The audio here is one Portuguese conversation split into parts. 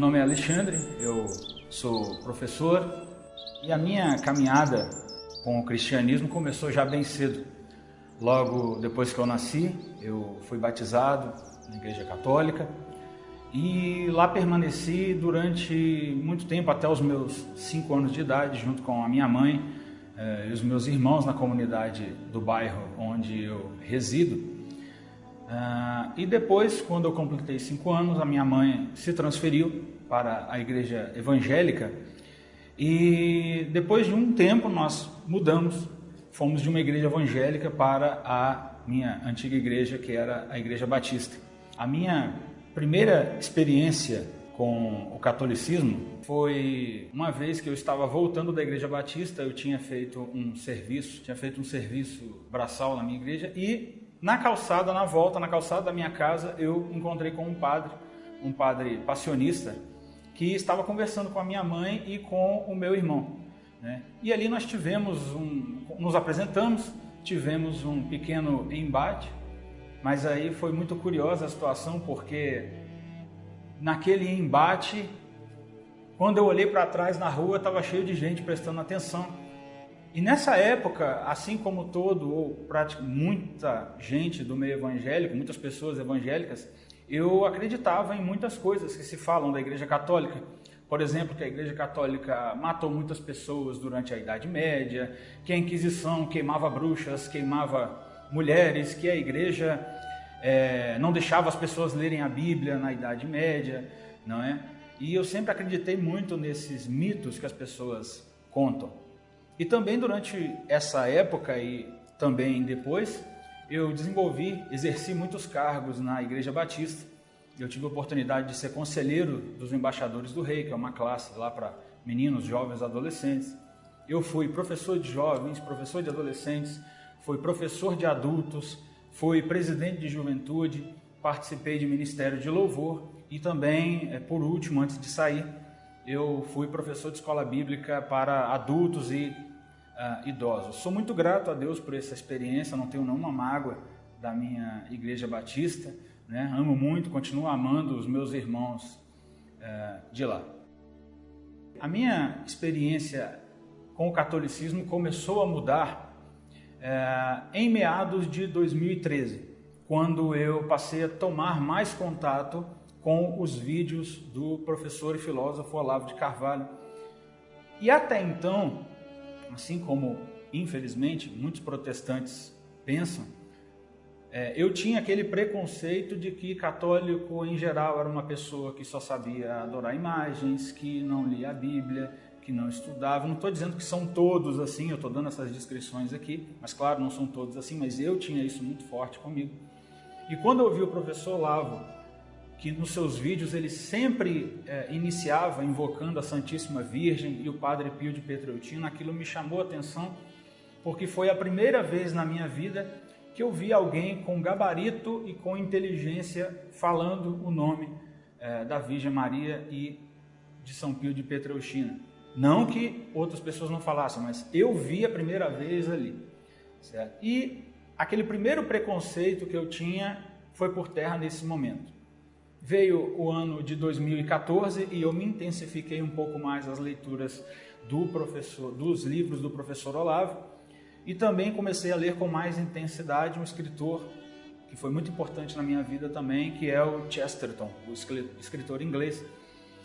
Meu nome é Alexandre, eu sou professor e a minha caminhada com o cristianismo começou já bem cedo. Logo depois que eu nasci, eu fui batizado na Igreja Católica e lá permaneci durante muito tempo, até os meus 5 anos de idade, junto com a minha mãe e os meus irmãos na comunidade do bairro onde eu resido. E depois, quando eu completei 5 anos, a minha mãe se transferiu para a igreja evangélica e depois de um tempo nós mudamos, fomos de uma igreja evangélica para a minha antiga igreja, que era a Igreja Batista. A minha primeira experiência com o catolicismo foi uma vez que eu estava voltando da Igreja Batista. Eu tinha feito um serviço braçal na minha igreja e na calçada, na volta, na calçada da minha casa, eu encontrei com um padre passionista, que estava conversando com a minha mãe e com o meu irmão, né? E ali nós nos apresentamos, tivemos um pequeno embate, mas aí foi muito curiosa a situação, porque naquele embate, quando eu olhei para trás na rua, estava cheio de gente prestando atenção. E nessa época, assim como muita gente do meio evangélico, muitas pessoas evangélicas, eu acreditava em muitas coisas que se falam da Igreja Católica. Por exemplo, que a Igreja Católica matou muitas pessoas durante a Idade Média, que a Inquisição queimava bruxas, queimava mulheres, que a Igreja não deixava as pessoas lerem a Bíblia na Idade Média, não é? E eu sempre acreditei muito nesses mitos que as pessoas contam. E também durante essa época e também depois, eu exerci muitos cargos na Igreja Batista. Eu tive a oportunidade de ser conselheiro dos embaixadores do rei, que é uma classe lá para meninos, jovens, adolescentes. Eu fui professor de jovens, professor de adolescentes, fui professor de adultos, fui presidente de juventude, participei de ministério de louvor e também, por último, antes de sair, eu fui professor de escola bíblica para adultos e idosos. Sou muito grato a Deus por essa experiência, não tenho nenhuma mágoa da minha Igreja Batista, né? Amo muito, continuo amando os meus irmãos de lá. A minha experiência com o catolicismo começou a mudar em meados de 2013, quando eu passei a tomar mais contato com os vídeos do professor e filósofo Olavo de Carvalho. E até então, assim como, infelizmente, muitos protestantes pensam, eu tinha aquele preconceito de que católico, em geral, era uma pessoa que só sabia adorar imagens, que não lia a Bíblia, que não estudava. Não estou dizendo que são todos assim, eu estou dando essas descrições aqui, mas claro, não são todos assim, mas eu tinha isso muito forte comigo. E quando eu ouvi o professor Olavo, que nos seus vídeos ele sempre iniciava invocando a Santíssima Virgem e o Padre Pio de Pietrelcina, aquilo me chamou a atenção, porque foi a primeira vez na minha vida que eu vi alguém com gabarito e com inteligência falando o nome da Virgem Maria e de São Pio de Pietrelcina. Não que outras pessoas não falassem, mas eu vi a primeira vez ali, certo? E aquele primeiro preconceito que eu tinha foi por terra nesse momento. Veio o ano de 2014 e eu me intensifiquei um pouco mais as leituras dos livros do professor Olavo, e também comecei a ler com mais intensidade um escritor que foi muito importante na minha vida também, que é o Chesterton, o escritor inglês.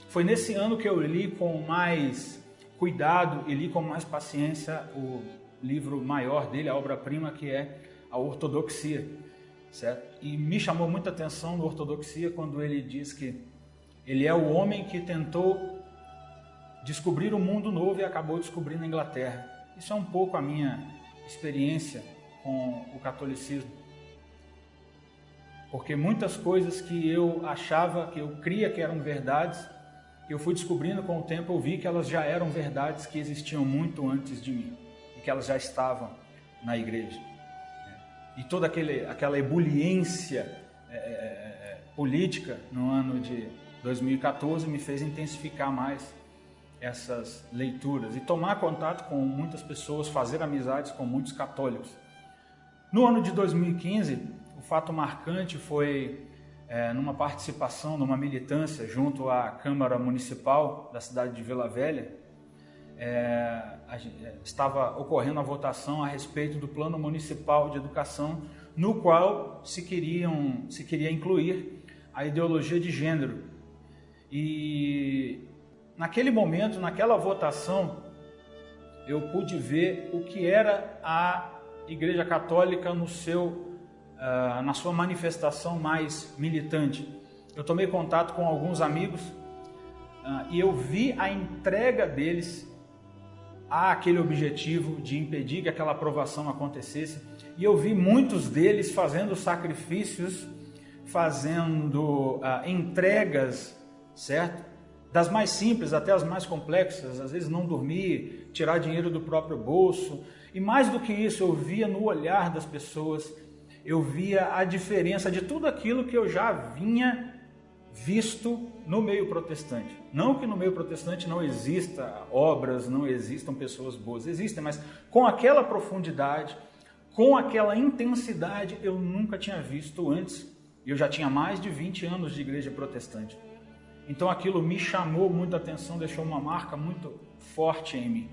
Foi nesse ano que eu li com mais cuidado e li com mais paciência o livro maior dele, a obra-prima, que é a Ortodoxia. Certo? E me chamou muita atenção no Ortodoxia quando ele diz que ele é o homem que tentou descobrir um mundo novo e acabou descobrindo a Inglaterra. Isso é um pouco a minha experiência com o catolicismo, porque muitas coisas que eu achava, que eu cria que eram verdades, eu fui descobrindo com o tempo, eu vi que elas já eram verdades que existiam muito antes de mim e que elas já estavam na igreja. E toda aquela ebuliência política no ano de 2014 me fez intensificar mais essas leituras e tomar contato com muitas pessoas, fazer amizades com muitos católicos. No ano de 2015, o fato marcante foi numa participação, numa militância junto à Câmara Municipal da cidade de Vila Velha, estava ocorrendo a votação a respeito do Plano Municipal de Educação, no qual se queria incluir a ideologia de gênero. E naquele momento, naquela votação, eu pude ver o que era a Igreja Católica na sua manifestação mais militante. Eu tomei contato com alguns amigos e eu vi a entrega deles àquele objetivo de impedir que aquela aprovação acontecesse, e eu vi muitos deles fazendo sacrifícios, fazendo entregas, certo? Das mais simples até as mais complexas, às vezes não dormir, tirar dinheiro do próprio bolso. E mais do que isso, eu via no olhar das pessoas, eu via a diferença de tudo aquilo que eu já vinha visto no meio protestante. Não que no meio protestante não exista obras, não existam pessoas boas, existem, mas com aquela profundidade, com aquela intensidade, eu nunca tinha visto antes. Eu já tinha mais de 20 anos de igreja protestante. Então aquilo me chamou muita atenção, deixou uma marca muito forte em mim.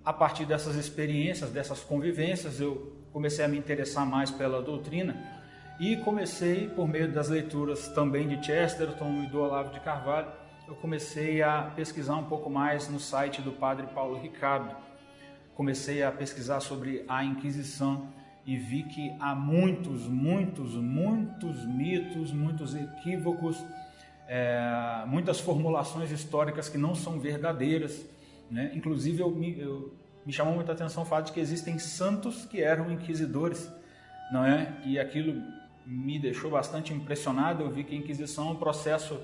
A partir dessas experiências, dessas convivências, eu comecei a me interessar mais pela doutrina e comecei, por meio das leituras também de Chesterton e do Olavo de Carvalho, eu comecei a pesquisar um pouco mais no site do Padre Paulo Ricardo. Comecei a pesquisar sobre a Inquisição e vi que há muitos mitos, muitos equívocos, muitas formulações históricas que não são verdadeiras, né? Inclusive me chamou muita atenção o fato de que existem santos que eram inquisidores, não é? E aquilo me deixou bastante impressionado. Eu vi que a Inquisição é um processo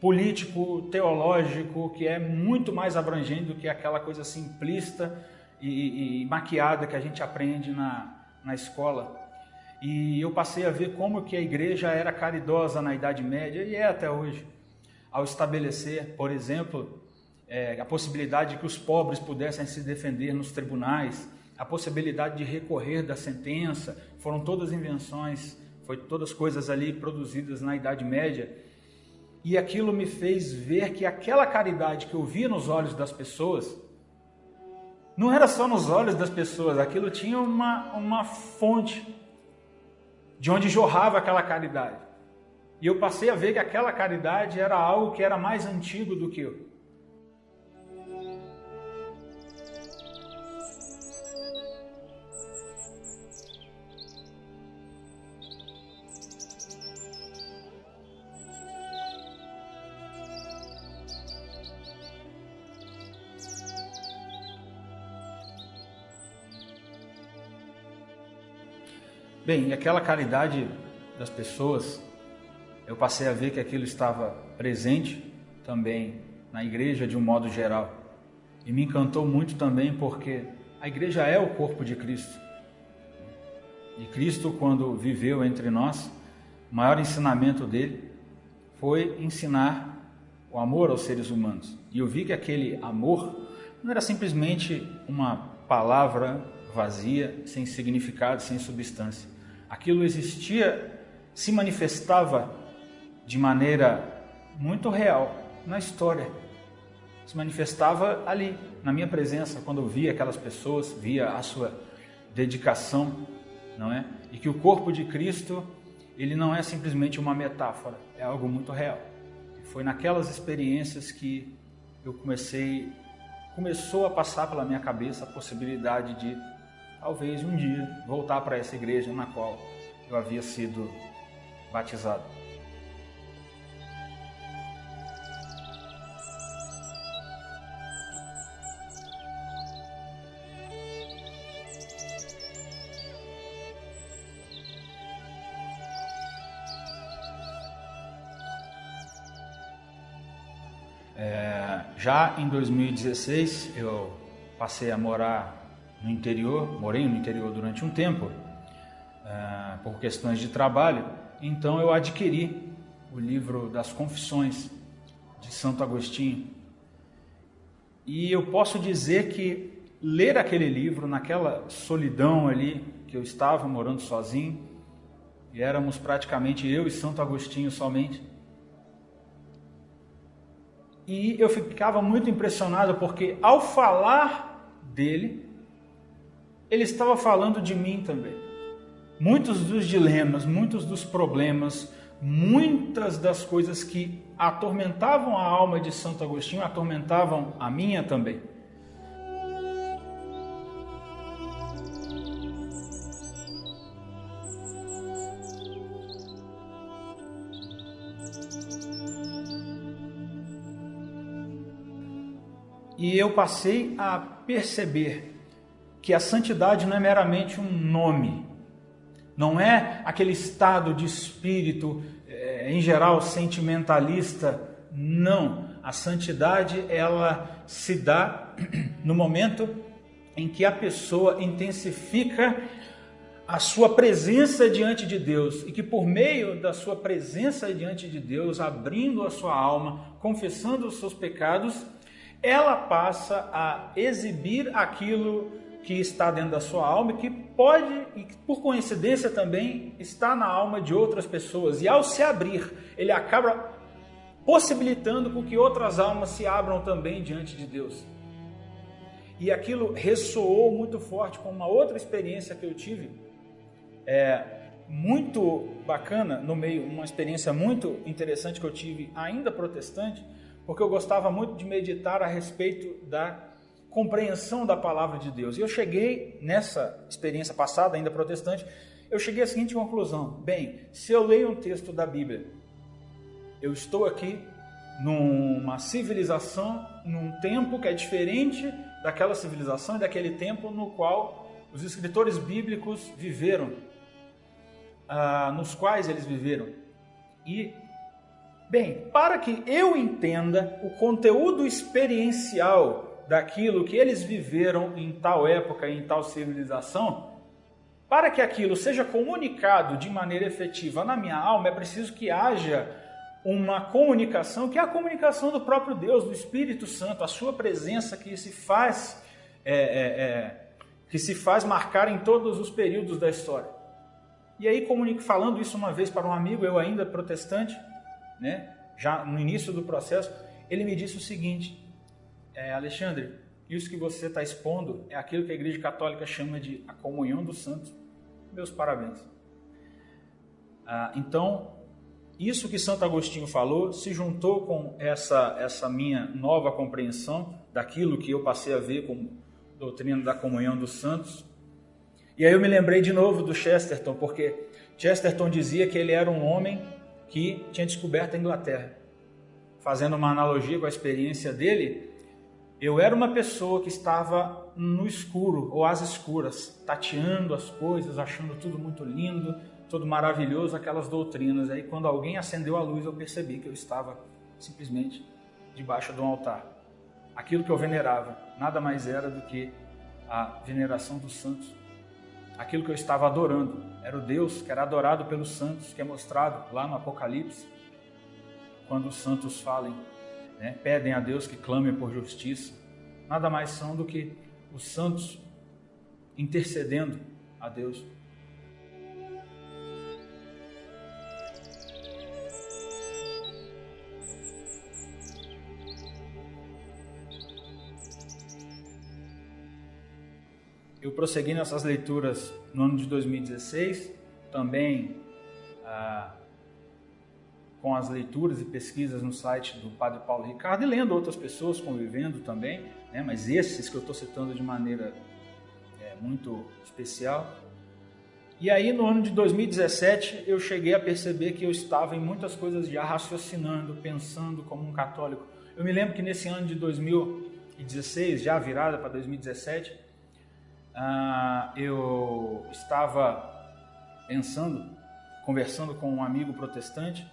político, teológico, que é muito mais abrangente do que aquela coisa simplista e maquiada que a gente aprende na escola. E eu passei a ver como que a igreja era caridosa na Idade Média, e é até hoje, ao estabelecer, por exemplo, a possibilidade de que os pobres pudessem se defender nos tribunais, a possibilidade de recorrer da sentença. Foram todas invenções, foi todas coisas ali produzidas na Idade Média, e aquilo me fez ver que aquela caridade que eu via nos olhos das pessoas, não era só nos olhos das pessoas, aquilo tinha uma fonte de onde jorrava aquela caridade. E eu passei a ver que aquela caridade era algo que era mais antigo do que eu. Bem, e aquela caridade das pessoas, eu passei a ver que aquilo estava presente também na igreja de um modo geral. E me encantou muito também porque a igreja é o corpo de Cristo. E Cristo, quando viveu entre nós, o maior ensinamento dele foi ensinar o amor aos seres humanos. E eu vi que aquele amor não era simplesmente uma palavra vazia, sem significado, sem substância. Aquilo existia, se manifestava de maneira muito real na história. Se manifestava ali, na minha presença, quando eu via aquelas pessoas, via a sua dedicação, não é? E que o corpo de Cristo, ele não é simplesmente uma metáfora, é algo muito real. E foi naquelas experiências que eu começou a passar pela minha cabeça a possibilidade de talvez um dia voltar para essa igreja na qual eu havia sido batizado. Já em 2016 eu passei a morar no interior, morei no interior durante um tempo, por questões de trabalho. Então eu adquiri o livro das Confissões de Santo Agostinho. E eu posso dizer que ler aquele livro naquela solidão ali, que eu estava morando sozinho, e éramos praticamente eu e Santo Agostinho somente, e eu ficava muito impressionado porque ao falar dele, ele estava falando de mim também. Muitos dos dilemas, muitos dos problemas, muitas das coisas que atormentavam a alma de Santo Agostinho atormentavam a minha também. E eu passei a perceber que a santidade não é meramente um nome, não é aquele estado de espírito, em geral, sentimentalista. Não, a santidade ela se dá no momento em que a pessoa intensifica a sua presença diante de Deus e que por meio da sua presença diante de Deus, abrindo a sua alma, confessando os seus pecados, ela passa a exibir aquilo que está dentro da sua alma e que pode, e por coincidência também, está na alma de outras pessoas. E ao se abrir, ele acaba possibilitando com que outras almas se abram também diante de Deus. E aquilo ressoou muito forte com uma outra experiência que eu tive, muito bacana, no meio, uma experiência muito interessante que eu tive ainda protestante, porque eu gostava muito de meditar a respeito da compreensão da palavra de Deus. E eu cheguei, nessa experiência passada, ainda protestante, eu cheguei à seguinte conclusão: bem, se eu leio um texto da Bíblia, eu estou aqui numa civilização, num tempo que é diferente daquela civilização e daquele tempo no qual os escritores bíblicos viveram, nos quais eles viveram. E bem, para que eu entenda o conteúdo experiencial daquilo que eles viveram em tal época, em tal civilização, para que aquilo seja comunicado de maneira efetiva na minha alma, é preciso que haja uma comunicação, que é a comunicação do próprio Deus, do Espírito Santo, a sua presença que se faz marcar em todos os períodos da história. E aí, falando isso uma vez para um amigo, eu ainda protestante, já no início do processo, ele me disse o seguinte: Alexandre, isso que você está expondo é aquilo que a Igreja Católica chama de a comunhão dos santos. Meus parabéns. Então, isso que Santo Agostinho falou se juntou com essa minha nova compreensão daquilo que eu passei a ver como doutrina da comunhão dos santos. E aí eu me lembrei de novo do Chesterton, porque Chesterton dizia que ele era um homem que tinha descoberto a Inglaterra. Fazendo uma analogia com a experiência dele, eu era uma pessoa que estava no escuro, ou às escuras, tateando as coisas, achando tudo muito lindo, tudo maravilhoso, aquelas doutrinas. Aí quando alguém acendeu a luz, eu percebi que eu estava simplesmente debaixo de um altar. Aquilo que eu venerava nada mais era do que a veneração dos santos. Aquilo que eu estava adorando era o Deus que era adorado pelos santos, que é mostrado lá no Apocalipse, quando os santos falem, pedem a Deus que clamem por justiça. Nada mais são do que os santos intercedendo a Deus. Eu prossegui nessas leituras no ano de 2016, também com as leituras e pesquisas no site do Padre Paulo Ricardo e lendo outras pessoas, convivendo também, mas esses que eu estou citando de maneira muito especial. E aí no ano de 2017 eu cheguei a perceber que eu estava em muitas coisas já raciocinando, pensando como um católico. Eu me lembro que nesse ano de 2016, já virada para 2017, eu estava pensando, conversando com um amigo protestante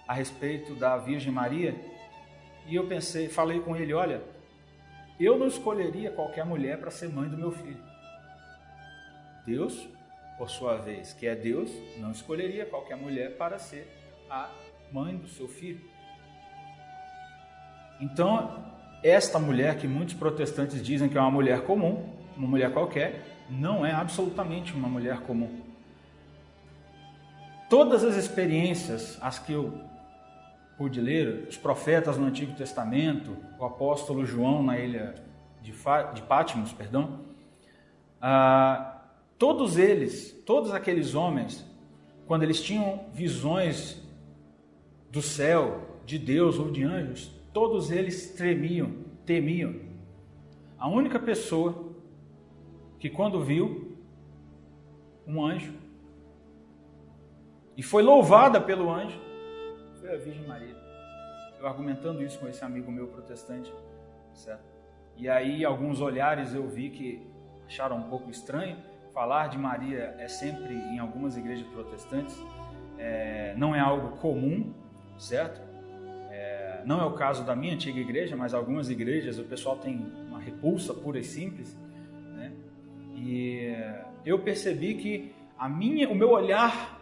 a respeito da Virgem Maria, E eu falei com ele, olha, eu não escolheria qualquer mulher para ser mãe do meu filho. Deus, por sua vez, que é Deus, não escolheria qualquer mulher para ser a mãe do seu filho. Então, esta mulher que muitos protestantes dizem que é uma mulher comum, uma mulher qualquer, não é absolutamente uma mulher comum. Todas as experiências, as que eu pude ler, os profetas no Antigo Testamento, o apóstolo João na ilha de Patmos, todos aqueles homens, quando eles tinham visões do céu, de Deus ou de anjos, todos eles temiam. A única pessoa que quando viu um anjo e foi louvada pelo anjo foi a Virgem Maria. Eu argumentando isso com esse amigo meu protestante, certo? E aí alguns olhares eu vi que acharam um pouco estranho. Falar de Maria é sempre, em algumas igrejas protestantes, não é algo comum, certo? Não é o caso da minha antiga igreja, mas algumas igrejas o pessoal tem uma repulsa pura e simples, né? E eu percebi que o meu olhar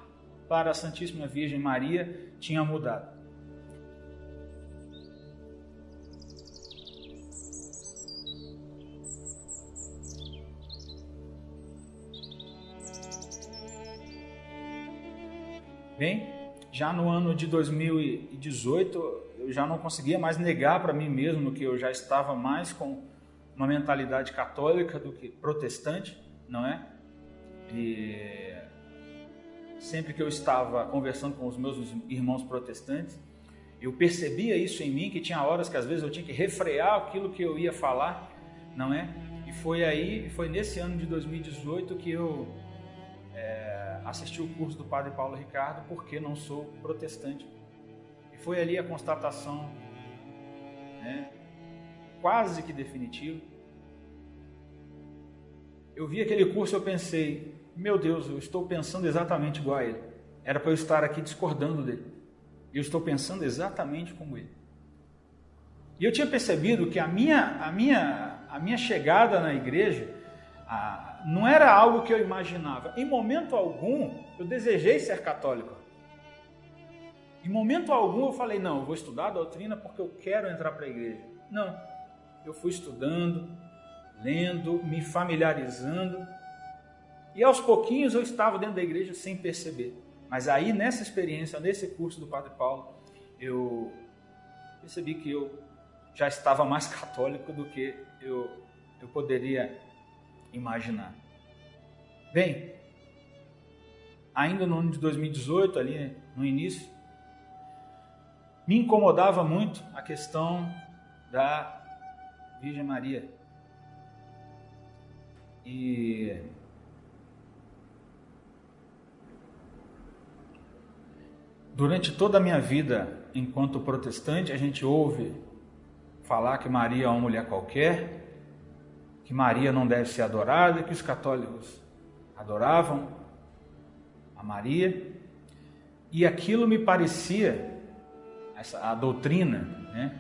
para a Santíssima Virgem Maria tinha mudado. Bem, já no ano de 2018, eu já não conseguia mais negar para mim mesmo que eu já estava mais com uma mentalidade católica do que protestante, não é? E sempre que eu estava conversando com os meus irmãos protestantes, eu percebia isso em mim, que tinha horas que às vezes eu tinha que refrear aquilo que eu ia falar, não é? E foi nesse ano de 2018 que eu assisti o curso do Padre Paulo Ricardo, porque não sou protestante. E foi ali a constatação, né, quase que definitiva. Eu vi aquele curso e eu pensei, meu Deus, eu estou pensando exatamente igual a ele. Era para eu estar aqui discordando dele. Eu estou pensando exatamente como ele. E eu tinha percebido que a minha chegada na igreja não era algo que eu imaginava. Em momento algum, eu desejei ser católico. Em momento algum, eu falei, não, eu vou estudar a doutrina porque eu quero entrar para a igreja. Não, eu fui estudando, lendo, me familiarizando. E aos pouquinhos eu estava dentro da igreja sem perceber. Mas aí, nessa experiência, nesse curso do Padre Paulo, eu percebi que eu já estava mais católico do que eu poderia imaginar. Bem, ainda no ano de 2018, ali no início, me incomodava muito a questão da Virgem Maria. E durante toda a minha vida, enquanto protestante, a gente ouve falar que Maria é uma mulher qualquer, que Maria não deve ser adorada, que os católicos adoravam a Maria, e aquilo me parecia, a doutrina, né,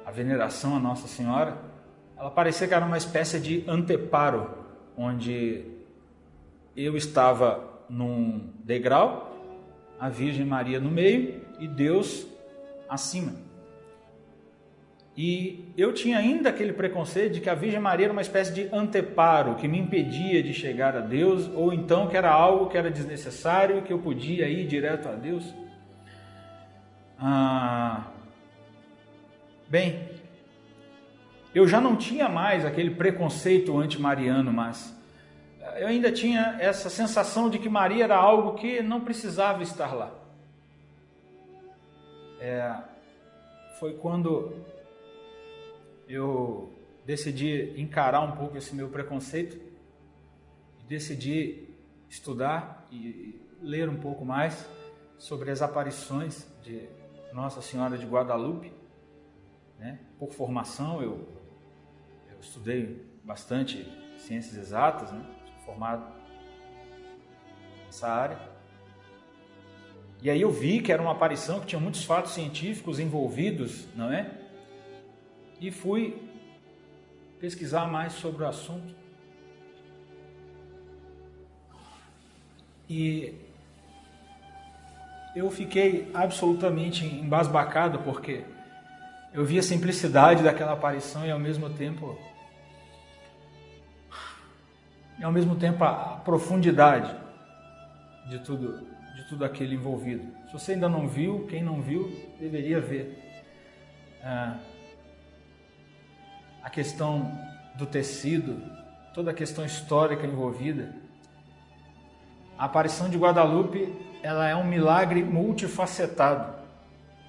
a veneração a Nossa Senhora, ela parecia que era uma espécie de anteparo, onde eu estava num degrau, a Virgem Maria no meio e Deus acima. E eu tinha ainda aquele preconceito de que a Virgem Maria era uma espécie de anteparo que me impedia de chegar a Deus, ou então que era algo que era desnecessário e que eu podia ir direto a Deus. Bem, eu já não tinha mais aquele preconceito anti-mariano, mas eu ainda tinha essa sensação de que Maria era algo que não precisava estar lá. Foi quando eu decidi encarar um pouco esse meu preconceito e decidi estudar e ler um pouco mais sobre as aparições de Nossa Senhora de Guadalupe, né? Por formação, eu estudei bastante ciências exatas, né? Sou formado nessa área. E aí eu vi que era uma aparição que tinha muitos fatos científicos envolvidos, não é? E fui pesquisar mais sobre o assunto. E eu fiquei absolutamente embasbacado, porque eu vi a simplicidade daquela aparição e ao mesmo tempo a profundidade de tudo aquilo envolvido. Se você ainda não viu, quem não viu, deveria ver. A questão do tecido, toda a questão histórica envolvida. A aparição de Guadalupe, ela é um milagre multifacetado,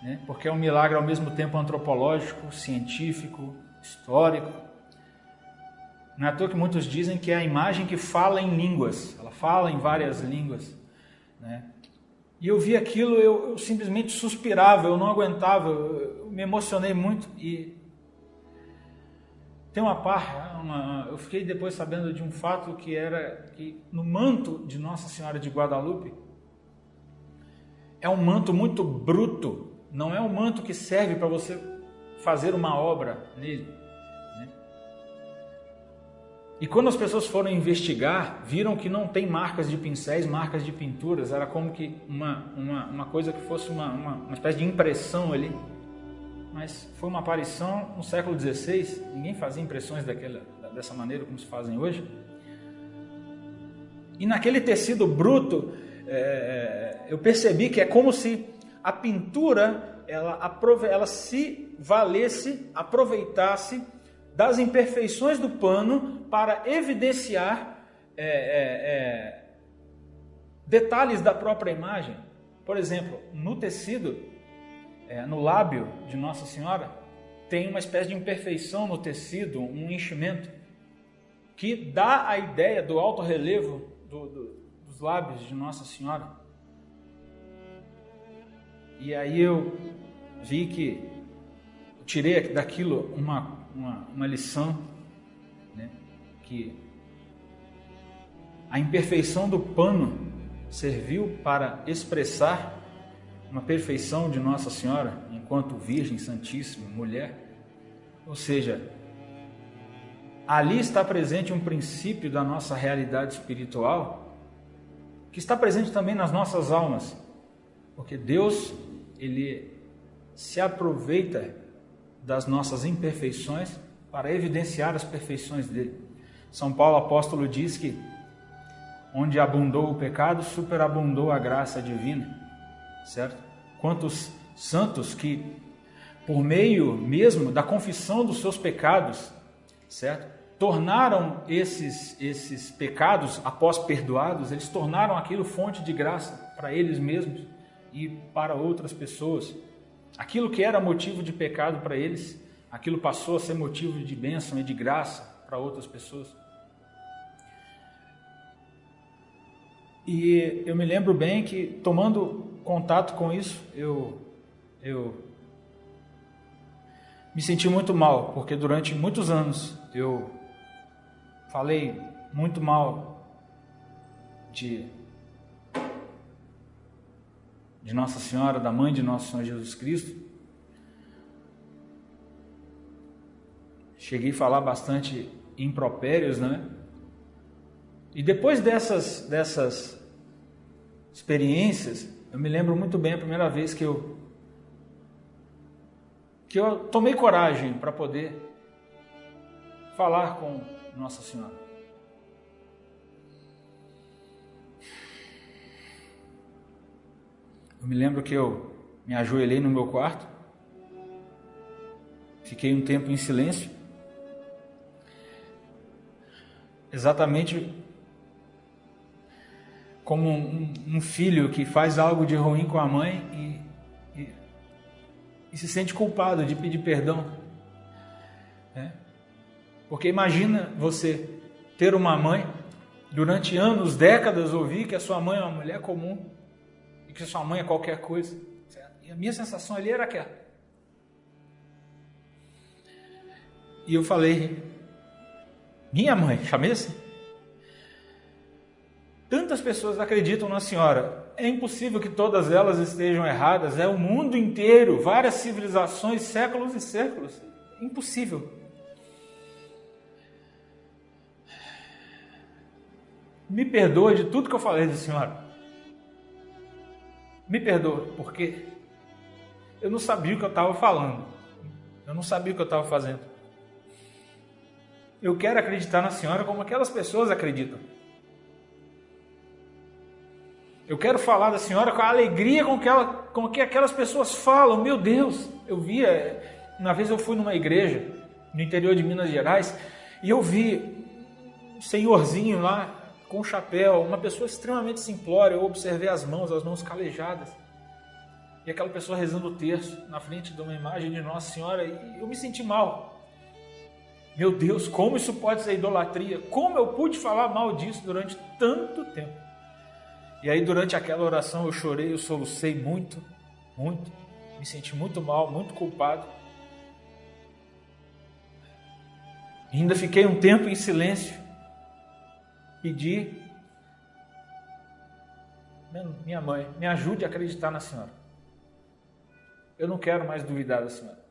né? Porque é um milagre ao mesmo tempo antropológico, científico, histórico. Não é à toa que muitos dizem que é a imagem que fala em línguas, ela fala em várias línguas, né? E eu vi aquilo, eu simplesmente suspirava, eu não aguentava, eu me emocionei muito. E tem uma parte, eu fiquei depois sabendo de um fato que era que no manto de Nossa Senhora de Guadalupe, é um manto muito bruto, não é um manto que serve para você fazer uma obra nele, né? E quando as pessoas foram investigar, viram que não tem marcas de pincéis, marcas de pinturas, era como que uma coisa que fosse uma espécie de impressão ali. Mas foi uma aparição no século XVI, ninguém fazia impressões dessa maneira como se fazem hoje. E naquele tecido bruto, eu percebi que é como se a pintura ela se valesse, aproveitasse das imperfeições do pano para evidenciar detalhes da própria imagem. Por exemplo, no tecido, no lábio de Nossa Senhora, tem uma espécie de imperfeição no tecido, um enchimento, que dá a ideia do alto relevo dos lábios de Nossa Senhora. E aí eu vi que eu tirei daquilo uma lição, né? Que a imperfeição do pano serviu para expressar uma perfeição de Nossa Senhora enquanto Virgem Santíssima, mulher. Ou seja, ali está presente um princípio da nossa realidade espiritual que está presente também nas nossas almas, porque Deus, Ele se aproveita das nossas imperfeições para evidenciar as perfeições dele. São Paulo apóstolo diz que onde abundou o pecado, superabundou a graça divina. Certo? Quantos santos que, por meio mesmo da confissão dos seus pecados, certo? Tornaram esses pecados, após perdoados, eles tornaram aquilo fonte de graça para eles mesmos e para outras pessoas. Aquilo que era motivo de pecado para eles, aquilo passou a ser motivo de bênção e de graça para outras pessoas. E eu me lembro bem que, tomando contato com isso, eu me senti muito mal, porque durante muitos anos eu falei muito mal de Nossa Senhora, da Mãe de Nosso Senhor Jesus Cristo. Cheguei a falar bastante impropérios, né? E depois dessas experiências, eu me lembro muito bem a primeira vez que eu tomei coragem para poder falar com Nossa Senhora. Eu me lembro que eu me ajoelhei no meu quarto, fiquei um tempo em silêncio, exatamente como um filho que faz algo de ruim com a mãe e se sente culpado de pedir perdão, né? Porque imagina você ter uma mãe, durante anos, décadas, ouvir que a sua mãe é uma mulher comum e que a sua mãe é qualquer coisa, certo? E a minha sensação ali era aquela. E eu falei, minha mãe, chamei assim. Tantas pessoas acreditam na Senhora, é impossível que todas elas estejam erradas. É o mundo inteiro, várias civilizações, séculos e séculos. Impossível. Me perdoe de tudo que eu falei da senhora. Me perdoe, porque eu não sabia o que eu estava falando. Eu não sabia o que eu estava fazendo. Eu quero acreditar na senhora como aquelas pessoas acreditam. Eu quero falar da senhora com a alegria com que aquelas pessoas falam. Meu Deus, eu via... Uma vez eu fui numa igreja no interior de Minas Gerais e eu vi um senhorzinho lá com um chapéu, uma pessoa extremamente simplória. Eu observei as mãos calejadas. E aquela pessoa rezando o terço na frente de uma imagem de Nossa Senhora, e eu me senti mal. Meu Deus, como isso pode ser idolatria? Como eu pude falar mal disso durante tanto tempo? E aí, durante aquela oração, eu chorei, eu solucei muito, muito. Me senti muito mal, muito culpado. E ainda fiquei um tempo em silêncio. Pedi, minha mãe, me ajude a acreditar na senhora. Eu não quero mais duvidar da senhora.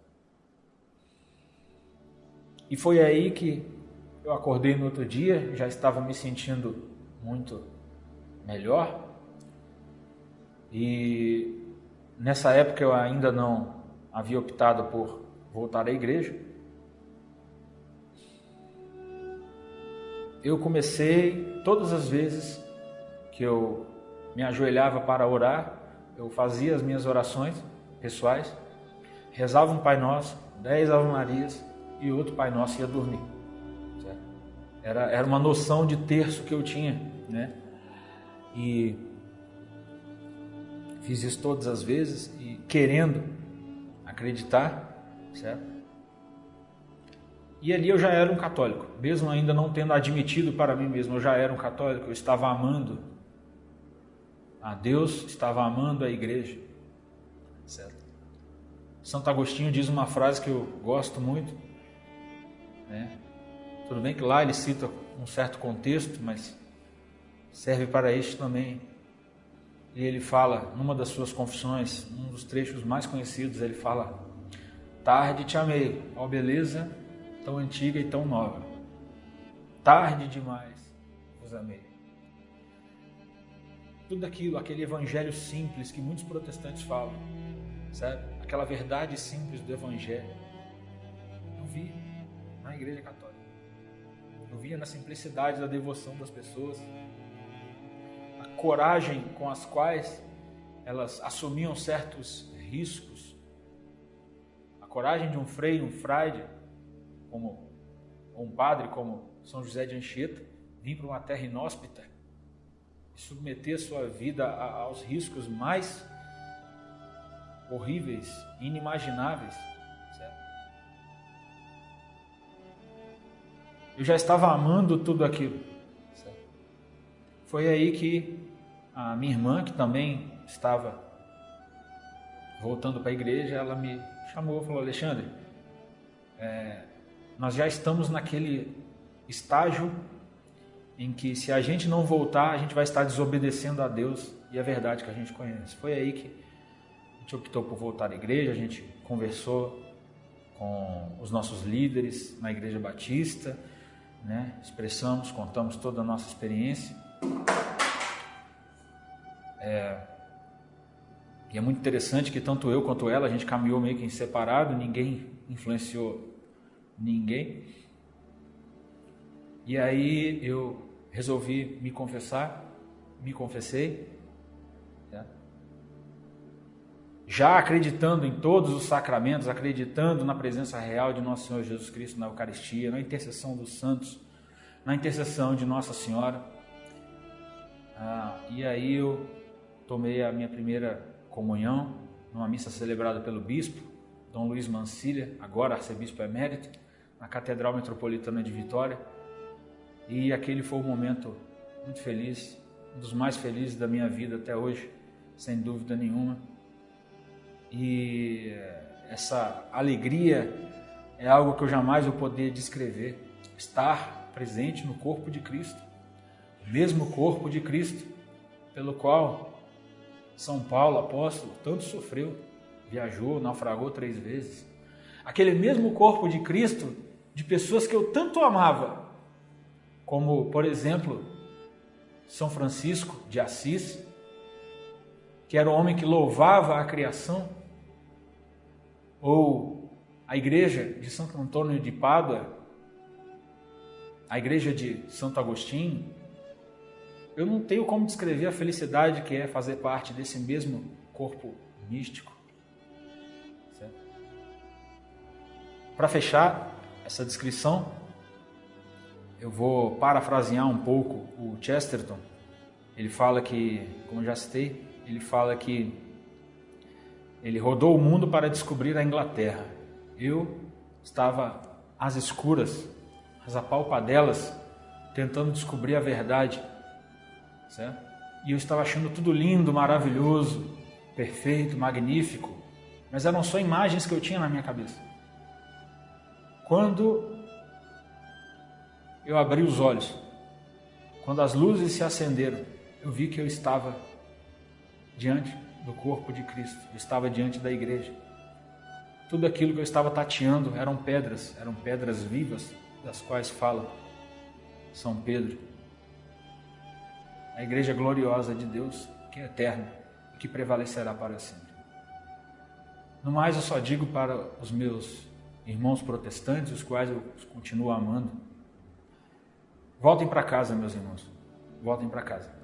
E foi aí que eu acordei no outro dia, já estava me sentindo muito melhor. E nessa época eu ainda não havia optado por voltar à igreja. Eu comecei, todas as vezes que eu me ajoelhava para orar, eu fazia as minhas orações pessoais, rezava um Pai Nosso, 10 Ave Marias e outro Pai Nosso ia dormir. Certo? Era uma noção de terço que eu tinha, né? E fiz isso todas as vezes e querendo acreditar, certo? E ali eu já era um católico, mesmo ainda não tendo admitido para mim mesmo, eu já era um católico, eu estava amando a Deus, estava amando a igreja, certo? Santo Agostinho diz uma frase que eu gosto muito, né? Tudo bem que lá ele cita um certo contexto, mas serve para este também. E ele fala, numa das suas confissões, um dos trechos mais conhecidos, ele fala: tarde te amei, ó beleza tão antiga e tão nova. Tarde demais vos amei. Tudo aquilo, aquele evangelho simples que muitos protestantes falam, sabe? Aquela verdade simples do evangelho, eu vi na igreja católica. Eu via na simplicidade da devoção das pessoas, a coragem com as quais elas assumiam certos riscos, a coragem de um frei, um frade, como um padre como São José de Anchieta, vir para uma terra inóspita e submeter sua vida aos riscos mais horríveis, inimagináveis, certo? Eu já estava amando tudo aquilo, certo? Foi aí que a minha irmã, que também estava voltando para a igreja, ela me chamou e falou: Alexandre, nós já estamos naquele estágio em que, se a gente não voltar, a gente vai estar desobedecendo a Deus e a verdade que a gente conhece. Foi aí que a gente optou por voltar à igreja, a gente conversou com os nossos líderes na Igreja Batista, né? Expressamos, contamos toda a nossa experiência. E é muito interessante que tanto eu quanto ela, a gente caminhou meio que em separado, ninguém influenciou ninguém. E aí eu resolvi me confessar, me confessei, certo? Já acreditando em todos os sacramentos, acreditando na presença real de Nosso Senhor Jesus Cristo na Eucaristia, na intercessão dos santos, na intercessão de Nossa Senhora. E aí eu tomei a minha primeira comunhão numa missa celebrada pelo bispo Dom Luiz Mancilha, agora arcebispo emérito, na Catedral Metropolitana de Vitória. E aquele foi um momento muito feliz, um dos mais felizes da minha vida até hoje, sem dúvida nenhuma. E essa alegria é algo que eu jamais vou poder descrever. Estar presente no corpo de Cristo, o mesmo corpo de Cristo, pelo qual São Paulo, apóstolo, tanto sofreu, viajou, naufragou 3 vezes. Aquele mesmo corpo de Cristo, de pessoas que eu tanto amava, como, por exemplo, São Francisco de Assis, que era o homem que louvava a criação, ou a igreja de Santo Antônio de Pádua, a igreja de Santo Agostinho. Eu não tenho como descrever a felicidade que é fazer parte desse mesmo corpo místico. Para fechar essa descrição, eu vou parafrasear um pouco o Chesterton. Ele fala que, como já citei, ele fala que ele rodou o mundo para descobrir a Inglaterra. Eu estava às escuras, às apalpadelas, tentando descobrir a verdade, certo? E eu estava achando tudo lindo, maravilhoso, perfeito, magnífico, mas eram só imagens que eu tinha na minha cabeça. Quando eu abri os olhos, quando as luzes se acenderam, eu vi que eu estava diante do corpo de Cristo, eu estava diante da igreja. Tudo aquilo que eu estava tateando eram pedras vivas, das quais fala São Pedro. A igreja gloriosa de Deus, que é eterna e que prevalecerá para sempre. No mais, eu só digo para os meus irmãos protestantes, os quais eu continuo amando: voltem para casa, meus irmãos, voltem para casa.